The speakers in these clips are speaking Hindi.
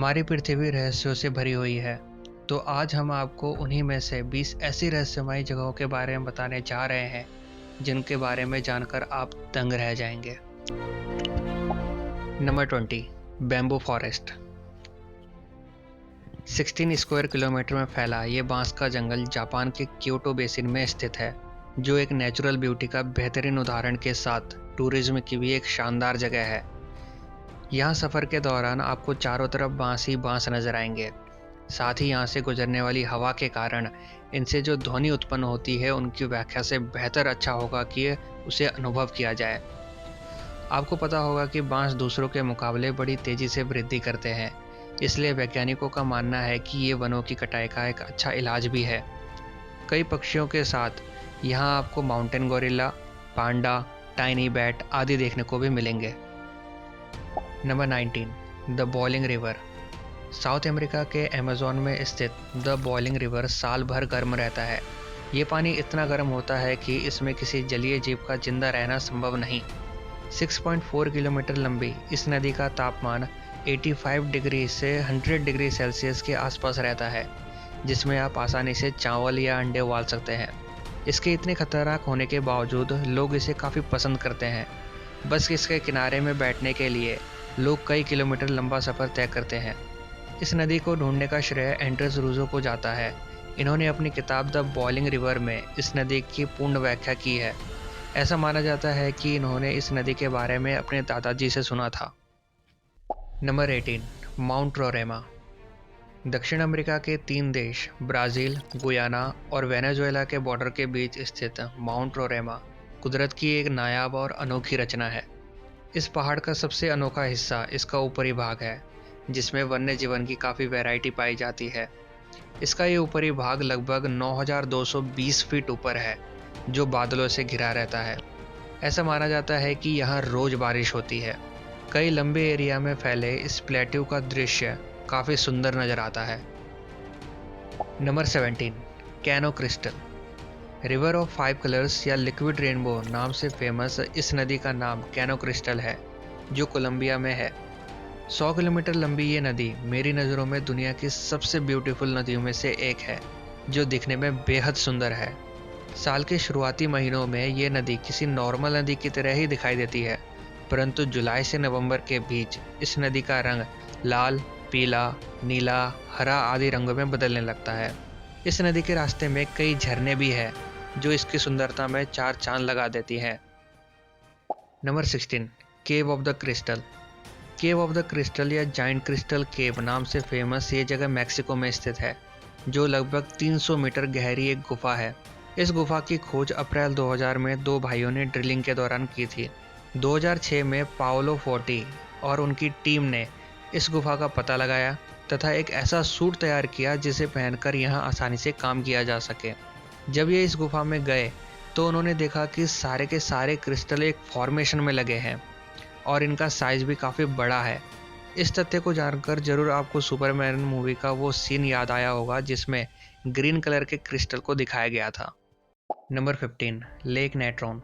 हमारी पृथ्वी रहस्यों से भरी हुई है। तो आज हम आपको उन्हीं में से 20 ऐसी रहस्यमयी जगहों के बारे में बताने जा रहे हैं जिनके बारे में जानकर आप दंग रह जाएंगे। Number 20, bamboo forest. 16 square kilometre में फैला ये बांस का जंगल जापान के क्योटो बेसिन में स्थित है, जो एक नेचुरल ब्यूटी का बेहतरीन उदाहरण के साथ टूरिज्म की भी एक शानदार जगह है। यहाँ सफ़र के दौरान आपको चारों तरफ बांस ही बांस नजर आएंगे। साथ ही यहाँ से गुजरने वाली हवा के कारण इनसे जो ध्वनि उत्पन्न होती है उनकी व्याख्या से बेहतर अच्छा होगा कि उसे अनुभव किया जाए। आपको पता होगा कि बांस दूसरों के मुकाबले बड़ी तेजी से वृद्धि करते हैं, इसलिए वैज्ञानिकों का मानना है कि ये वनों की कटाई का एक अच्छा इलाज भी है। कई पक्षियों के साथ यहाँ आपको माउंटेन गोरिल्ला, पांडा, टाइनी बैट आदि देखने को भी मिलेंगे। Number 19, the boiling river. South America के अमेज़न में स्थित द बॉइलिंग रिवर साल भर गर्म रहता है। ये पानी इतना गर्म होता है कि इसमें किसी जलीय जीव का जिंदा रहना संभव नहीं। 6.4 किलोमीटर लंबी इस नदी का तापमान 85 डिग्री से 100 डिग्री सेल्सियस के आसपास रहता है, जिसमें आप आसानी से चावल या अंडे उबाल सकते हैं। इसके इतने खतरनाक होने के बावजूद लोग इसे काफ़ी पसंद करते हैं। बस इसके किनारे में बैठने के लिए लोग कई किलोमीटर लंबा सफ़र तय करते हैं। इस नदी को ढूंढने का श्रेय एंड्रेस रूजो को जाता है। इन्होंने अपनी किताब द बॉइलिंग रिवर में इस नदी की पूर्ण व्याख्या की है। ऐसा माना जाता है कि इन्होंने इस नदी के बारे में अपने दादाजी से सुना था। Number 18, Mount Roraima. दक्षिण अमेरिका के 3 देश ब्राज़ील, गुयाना और वेनेजुएला के बॉर्डर के बीच स्थित माउंट रोरेमा कुदरत की एक नायाब और अनोखी रचना है। इस पहाड़ का सबसे अनोखा हिस्सा इसका ऊपरी भाग है, जिसमें वन्य जीवन की काफ़ी वैरायटी पाई जाती है। इसका ये ऊपरी भाग लगभग 9,220 फीट ऊपर है, जो बादलों से घिरा रहता है। ऐसा माना जाता है कि यहाँ रोज बारिश होती है। कई लंबे एरिया में फैले इस प्लेट्यू का दृश्य काफ़ी सुंदर नजर आता है। Number 17, canoe crystal. River of 5 colours या लिक्विड रेनबो नाम से फेमस इस नदी का नाम कैनो क्रिस्टल है, जो कोलंबिया में है। 100 किलोमीटर लंबी ये नदी मेरी नज़रों में दुनिया की सबसे ब्यूटीफुल नदियों में से एक है, जो दिखने में बेहद सुंदर है। साल के शुरुआती महीनों में ये नदी किसी नॉर्मल नदी की तरह ही दिखाई देती है, परंतु जुलाई से नवंबर के बीच इस नदी का रंग लाल, पीला, नीला, हरा आदि रंगों में बदलने लगता है। इस नदी के रास्ते में कई झरने भी हैं, जो इसकी सुंदरता में 4 चांद लगा देती है। Number 16, cave of the crystal. Cave of the crystal या जाइंट क्रिस्टल केव नाम से फेमस ये जगह मैक्सिको में स्थित है, जो लगभग 300 मीटर गहरी एक गुफा है। इस गुफा की खोज अप्रैल 2000 में 2 भाइयों ने ड्रिलिंग के दौरान की थी। 2006 में पाओलो फोर्टी और उनकी टीम ने इस गुफा का पता लगाया तथा एक ऐसा सूट तैयार किया जिसे पहनकर यहाँ आसानी से काम किया जा सके। जब ये इस गुफा में गए तो उन्होंने देखा कि सारे के सारे क्रिस्टल एक फॉर्मेशन में लगे हैं और इनका साइज भी काफ़ी बड़ा है। इस तथ्य को जानकर जरूर आपको सुपरमैन मूवी का वो सीन याद आया होगा जिसमें ग्रीन कलर के क्रिस्टल को दिखाया गया था। Number 15, lake Natron.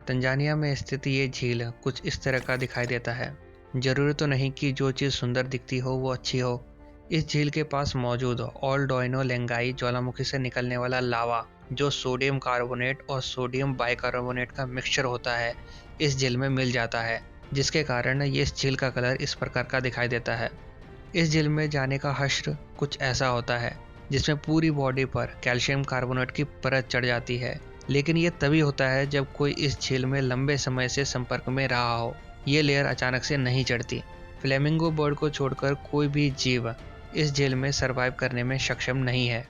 तंजानिया में स्थित ये झील कुछ इस तरह का दिखाई देता है। जरूरी तो नहीं कि जो चीज़ सुंदर दिखती हो वो अच्छी हो। इस झील के पास मौजूद ऑल डोइनो लेंगाई ज्वालामुखी से निकलने वाला लावा, जो सोडियम कार्बोनेट और सोडियम बाइकार्बोनेट का मिक्सचर होता है, इस झील में मिल जाता है, जिसके कारण ये इस झील का कलर इस प्रकार का दिखाई देता है। इस झील में जाने का हश्र कुछ ऐसा होता है जिसमें पूरी बॉडी पर कैल्शियम कार्बोनेट की परत चढ़ जाती है, लेकिन ये तभी होता है जब कोई इस झील में लंबे समय से संपर्क में रहा हो। ये लेयर अचानक से नहीं चढ़ती। फ्लेमिंगो बर्ड को छोड़कर कोई भी जीव इस झील में सरवाइव करने में सक्षम नहीं है।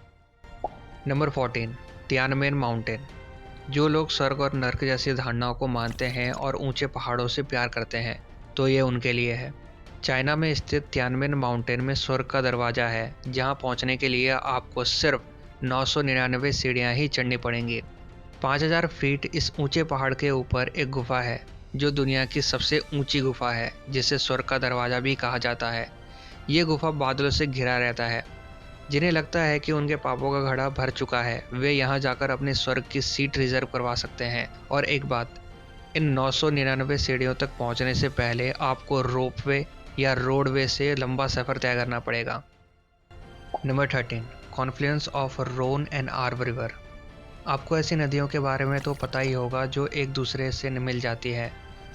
Number 14, Tiananmen mountain. जो लोग स्वर्ग और नर्क जैसी धारणाओं को मानते हैं और ऊंचे पहाड़ों से प्यार करते हैं, तो ये उनके लिए है। चाइना में स्थित तियानमेन माउंटेन में स्वर्ग का दरवाज़ा है, जहां पहुंचने के लिए आपको सिर्फ 999 सीढ़ियां ही चढ़नी पड़ेंगी। 5000 फीट इस ऊंचे पहाड़ के ऊपर एक गुफा है, जो दुनिया की सबसे ऊंची गुफा है, जिसे स्वर्ग का दरवाज़ा भी कहा जाता है। ये गुफा बादलों से घिरा रहता है। जिन्हें लगता है कि उनके पापों का घड़ा भर चुका है, वे यहाँ जाकर अपने स्वर्ग की सीट रिजर्व करवा सकते हैं। और एक बात, इन 999 सीढ़ियों तक पहुँचने से पहले आपको रोपवे या रोडवे से लंबा सफ़र तय करना पड़ेगा। Number 13, confluence of Rhone and Arve river. आपको ऐसी नदियों के बारे में तो पता ही होगा जो एक दूसरे से मिल जाती है,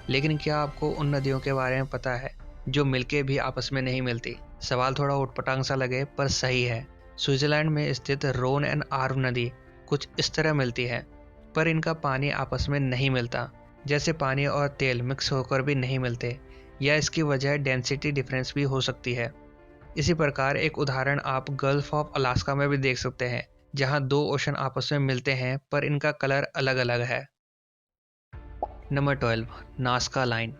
लेकिन क्या आपको उन नदियों के बारे में पता है जो मिलके भी आपस में नहीं मिलती? सवाल थोड़ा उटपटांग सा लगे पर सही है। स्विट्जरलैंड में स्थित रोन एंड आर्व नदी कुछ इस तरह मिलती है, पर इनका पानी आपस में नहीं मिलता, जैसे पानी और तेल मिक्स होकर भी नहीं मिलते, या इसकी वजह डेंसिटी डिफरेंस भी हो सकती है। इसी प्रकार एक उदाहरण आप गल्फ ऑफ अलास्का में भी देख सकते हैं, जहां दो ओशन आपस में मिलते हैं पर इनका कलर अलग अलग है। Number 12, Nazca line.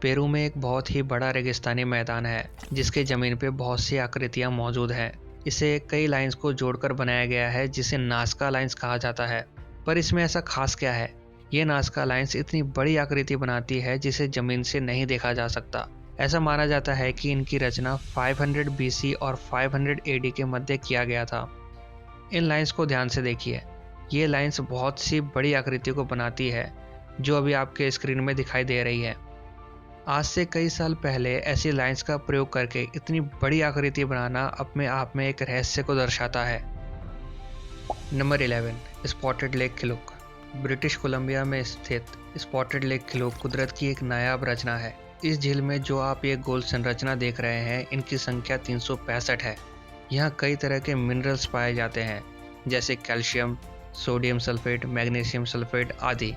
पेरू में एक बहुत ही बड़ा रेगिस्तानी मैदान है जिसके ज़मीन पे बहुत सी आकृतियां मौजूद हैं। इसे कई लाइंस को जोड़कर बनाया गया है जिसे नास्का लाइंस कहा जाता है। पर इसमें ऐसा खास क्या है? ये नास्का लाइंस इतनी बड़ी आकृति बनाती है जिसे ज़मीन से नहीं देखा जा सकता। ऐसा माना जाता है कि इनकी रचना 500 BC और 500 AD के मध्य किया गया था। इन लाइंस को ध्यान से देखिए। ये लाइंस बहुत सी बड़ी आकृति को बनाती है जो अभी आपके स्क्रीन में दिखाई दे रही है। आज से कई साल पहले ऐसी लाइंस का प्रयोग करके इतनी बड़ी आकृति बनाना अपने आप में एक रहस्य को दर्शाता है। Number 11, Spotted Lake Kliluk. British Columbia में स्थित स्पॉटेड लेक खिलुक कुदरत की एक नायाब रचना है। इस झील में जो आप ये गोल संरचना देख रहे हैं, इनकी संख्या 365 है। यहाँ कई तरह के मिनरल्स पाए जाते हैं, जैसे calcium, sodium sulphate, magnesium sulphate आदि।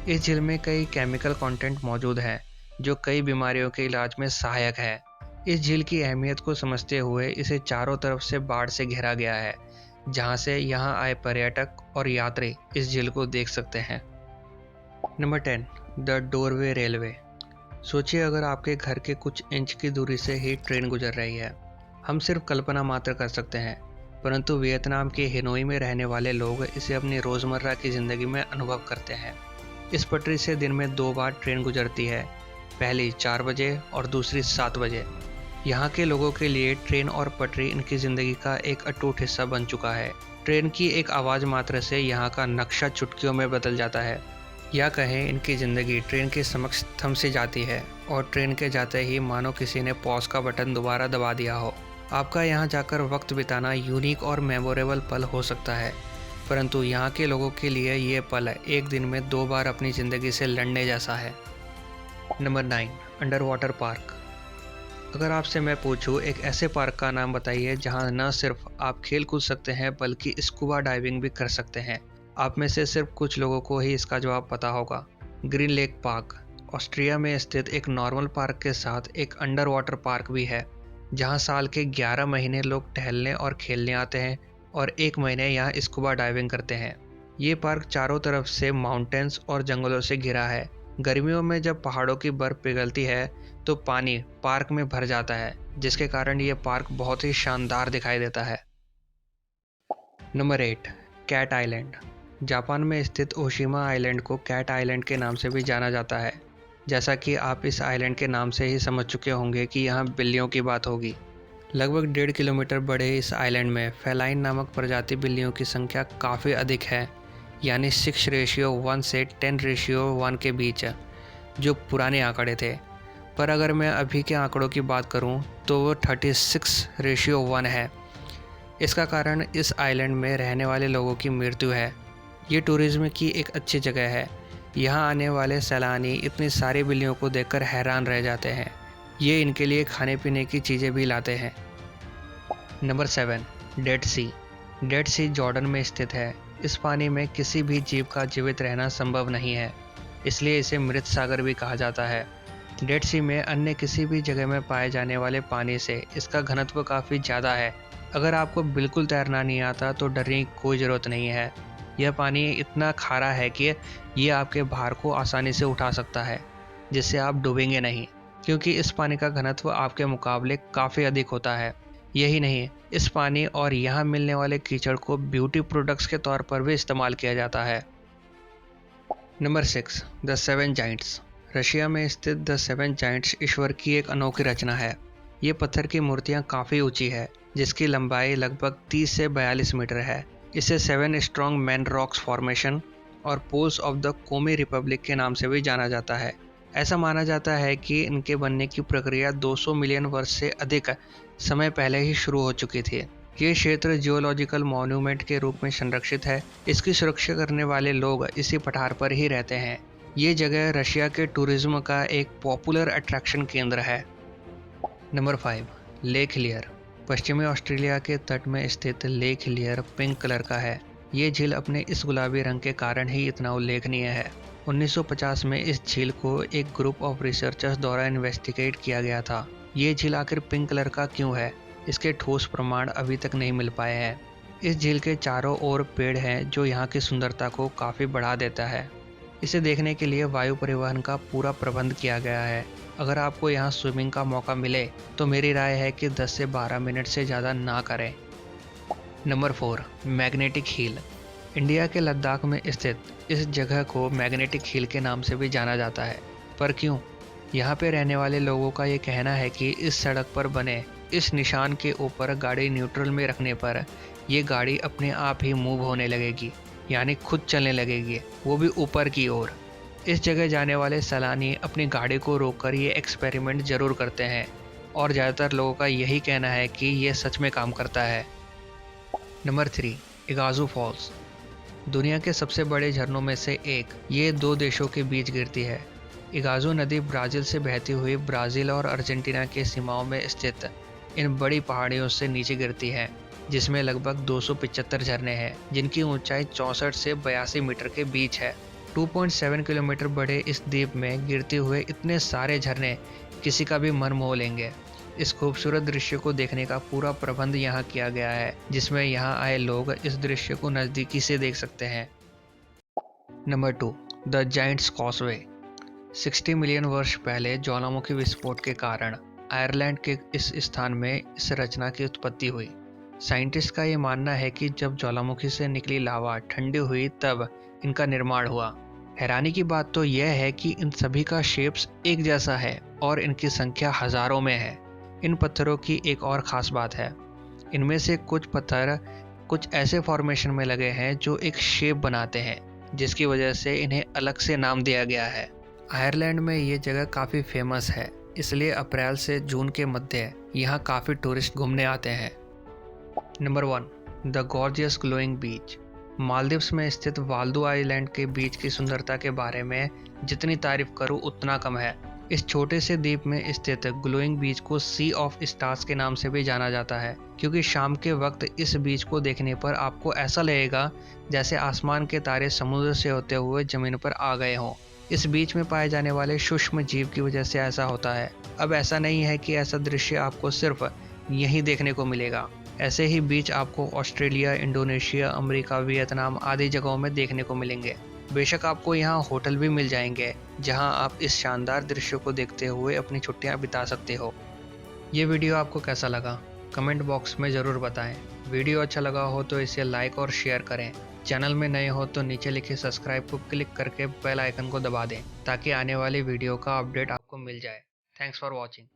इस झील में कई केमिकल कंटेंट मौजूद हैं जो कई बीमारियों के इलाज में सहायक है। इस झील की अहमियत को समझते हुए इसे चारों तरफ से बाढ़ से घेरा गया है, जहां से यहाँ आए पर्यटक और यात्री इस झील को देख सकते हैं। Number 10, the doorway railway. सोचिए अगर आपके घर के कुछ इंच की दूरी से ही ट्रेन गुजर रही है। हम सिर्फ कल्पना मात्र कर सकते हैं, परंतु वियतनाम के हेनोई में रहने वाले लोग इसे अपनी रोज़मर्रा की ज़िंदगी में अनुभव करते हैं। इस पटरी से दिन में 2 बार ट्रेन गुजरती है, पहली 4 बजे और दूसरी 7 बजे। यहाँ के लोगों के लिए ट्रेन और पटरी इनकी ज़िंदगी का एक अटूट हिस्सा बन चुका है। ट्रेन की एक आवाज़ मात्र से यहाँ का नक्शा चुटकियों में बदल जाता है, या कहें इनकी ज़िंदगी ट्रेन के समक्ष थम सी जाती है और ट्रेन के जाते ही मानो किसी ने पॉज का बटन दोबारा दबा दिया हो। आपका यहाँ जाकर वक्त बिताना यूनिक और मेमोरेबल पल हो सकता है, परंतु यहाँ के लोगों के लिए ये पल एक दिन में 2 बार अपनी ज़िंदगी से लड़ने जैसा है। Number 9, under water park. अगर आपसे मैं पूछूं एक ऐसे पार्क का नाम बताइए जहां न सिर्फ आप खेल कूद सकते हैं बल्कि स्कूबा डाइविंग भी कर सकते हैं, आप में से सिर्फ कुछ लोगों को ही इसका जवाब पता होगा। ग्रीन लेक पार्क ऑस्ट्रिया में स्थित एक नॉर्मल पार्क के साथ एक अंडर वाटर पार्क भी है, जहां साल के 11 महीने लोग टहलने और खेलने आते हैं और 1 महीने यहाँ स्कूबा डाइविंग करते हैं। ये पार्क चारों तरफ से माउंटेन्स और जंगलों से घिरा है। गर्मियों में जब पहाड़ों की बर्फ पिघलती है तो पानी पार्क में भर जाता है, जिसके कारण ये पार्क बहुत ही शानदार दिखाई देता है। Number 8, cat island. जापान में स्थित ओशिमा आइलैंड को कैट आइलैंड के नाम से भी जाना जाता है। जैसा कि आप इस आइलैंड के नाम से ही समझ चुके होंगे कि यहाँ बिल्लियों की बात होगी। लगभग 1.5 किलोमीटर बड़े इस आइलैंड में फेलाइन नामक प्रजाति बिल्लियों की संख्या काफ़ी अधिक है, यानी 6:1 से 10:1 के बीच, जो पुराने आंकड़े थे। पर अगर मैं अभी के आंकड़ों की बात करूं तो वो 36:1 है। इसका कारण इस आइलैंड में रहने वाले लोगों की मृत्यु है। ये टूरिज्म की एक अच्छी जगह है। यहाँ आने वाले सैलानी इतनी सारी बिल्लियों को देखकर हैरान रह जाते हैं। ये इनके लिए खाने पीने की चीज़ें भी लाते हैं। नंबर 7, डेड सी। डेड सी जॉर्डन में स्थित है। इस पानी में किसी भी जीव का जीवित रहना संभव नहीं है, इसलिए इसे मृत सागर भी कहा जाता है। डेड सी में अन्य किसी भी जगह में पाए जाने वाले पानी से इसका घनत्व काफ़ी ज़्यादा है। अगर आपको बिल्कुल तैरना नहीं आता तो डरने की कोई ज़रूरत नहीं है। यह पानी इतना खारा है कि ये आपके भार को आसानी से उठा सकता है, जिससे आप डूबेंगे नहीं, क्योंकि इस पानी का घनत्व आपके मुकाबले काफ़ी अधिक होता है। यही नहीं, इस पानी और यहाँ मिलने वाले कीचड़ को ब्यूटी प्रोडक्ट्स के तौर पर भी इस्तेमाल किया जाता है। Number 6, the 7 Giants. रशिया में स्थित द 7 जाइंट्स ईश्वर की एक अनोखी रचना है। ये पत्थर की मूर्तियाँ काफ़ी ऊंची है, जिसकी लंबाई लगभग 30 से 42 मीटर है। इसे 7 स्ट्रॉन्ग मैन रॉक्स फॉर्मेशन और poles of the Kom Republic के नाम से भी जाना जाता है। ऐसा माना जाता है कि इनके बनने की प्रक्रिया 200 मिलियन वर्ष से अधिक समय पहले ही शुरू हो चुकी थी। ये क्षेत्र जियोलॉजिकल मॉन्यूमेंट के रूप में संरक्षित है। इसकी सुरक्षा करने वाले लोग इसी पठार पर ही रहते हैं। ये जगह रशिया के टूरिज्म का एक पॉपुलर अट्रैक्शन केंद्र है। Number 5, lake लियर। पश्चिमी ऑस्ट्रेलिया के तट में स्थित लेक लियर पिंक कलर का है। ये झील अपने इस गुलाबी रंग के कारण ही इतना उल्लेखनीय है। 1950 में इस झील को एक ग्रुप ऑफ रिसर्चर्स द्वारा इन्वेस्टिगेट किया गया था। ये झील आखिर पिंक कलर का क्यों है, इसके ठोस प्रमाण अभी तक नहीं मिल पाए हैं। इस झील के चारों ओर पेड़ हैं जो यहाँ की सुंदरता को काफ़ी बढ़ा देता है। इसे देखने के लिए वायु परिवहन का पूरा प्रबंध किया गया है। अगर आपको यहाँ स्विमिंग का मौका मिले तो मेरी राय है कि 10 से 12 मिनट से ज़्यादा ना करें। Number 4, magnetic heal. इंडिया के लद्दाख में स्थित इस जगह को मैग्नेटिक हील के नाम से भी जाना जाता है। पर क्यों? यहाँ पे रहने वाले लोगों का ये कहना है कि इस सड़क पर बने इस निशान के ऊपर गाड़ी न्यूट्रल में रखने पर ये गाड़ी अपने आप ही मूव होने लगेगी, यानी खुद चलने लगेगी, वो भी ऊपर की ओर। इस जगह जाने वाले सैलानी अपनी गाड़ी को रोककर ये एक्सपेरिमेंट ज़रूर करते हैं और ज़्यादातर लोगों का यही कहना है कि ये सच में काम करता है। Number 3, Iguazu Falls. दुनिया के सबसे बड़े झरनों में से एक, ये 2 देशों के बीच गिरती है। इगाज़ू नदी ब्राज़ील से बहती हुई ब्राज़ील और अर्जेंटीना के सीमाओं में स्थित इन बड़ी पहाड़ियों से नीचे गिरती है, जिसमें लगभग 275 झरने हैं, जिनकी ऊंचाई 64 से 82 मीटर के बीच है। 2.7 किलोमीटर बड़े इस द्वीप में गिरते हुए इतने सारे झरने किसी का भी मन मोह लेंगे। इस खूबसूरत दृश्य को देखने का पूरा प्रबंध यहाँ किया गया है, जिसमें यहाँ आए लोग इस दृश्य को नज़दीकी से देख सकते हैं। Number 2, the giants causeway. 60 million वर्ष पहले ज्वालामुखी विस्फोट के कारण आयरलैंड के इस स्थान में इस रचना की उत्पत्ति हुई। साइंटिस्ट का ये मानना है कि जब ज्वालामुखी से निकली लावा ठंडी हुई तब इनका निर्माण हुआ। हैरानी की बात तो यह है कि इन सभी का शेप्स एक जैसा है और इनकी संख्या हजारों में है। इन पत्थरों की एक और ख़ास बात है, इनमें से कुछ पत्थर कुछ ऐसे फॉर्मेशन में लगे हैं जो एक शेप बनाते हैं, जिसकी वजह से इन्हें अलग से नाम दिया गया है। आयरलैंड में ये जगह काफ़ी फेमस है, इसलिए अप्रैल से जून के मध्य यहाँ काफ़ी टूरिस्ट घूमने आते हैं। नंबर 1, द गॉर्जियस ग्लोइंग बीच। मालदीव्स में स्थित वाल्दू आइलैंड के बीच की सुंदरता के बारे में जितनी तारीफ करूँ उतना कम है। इस छोटे से द्वीप में स्थित ग्लोइंग बीच को सी ऑफ स्टार्स के नाम से भी जाना जाता है, क्योंकि शाम के वक्त इस बीच को देखने पर आपको ऐसा लगेगा जैसे आसमान के तारे समुद्र से होते हुए जमीन पर आ गए हों। इस बीच में पाए जाने वाले सूक्ष्म जीव की वजह से ऐसा होता है। अब ऐसा नहीं है कि ऐसा दृश्य आपको सिर्फ यहीं देखने को मिलेगा। ऐसे ही बीच आपको ऑस्ट्रेलिया, इंडोनेशिया, अमेरिका, वियतनाम आदि जगहों में देखने को मिलेंगे। बेशक आपको यहाँ होटल भी मिल जाएंगे जहाँ आप इस शानदार दृश्य को देखते हुए अपनी छुट्टियाँ बिता सकते हो। ये वीडियो आपको कैसा लगा कमेंट बॉक्स में ज़रूर बताएं। वीडियो अच्छा लगा हो तो इसे लाइक और शेयर करें। चैनल में नए हो तो नीचे लिखे सब्सक्राइब को क्लिक करके बेल आइकन को दबा दें ताकि आने वाली वीडियो का अपडेट आपको मिल जाए। Thanks for watching.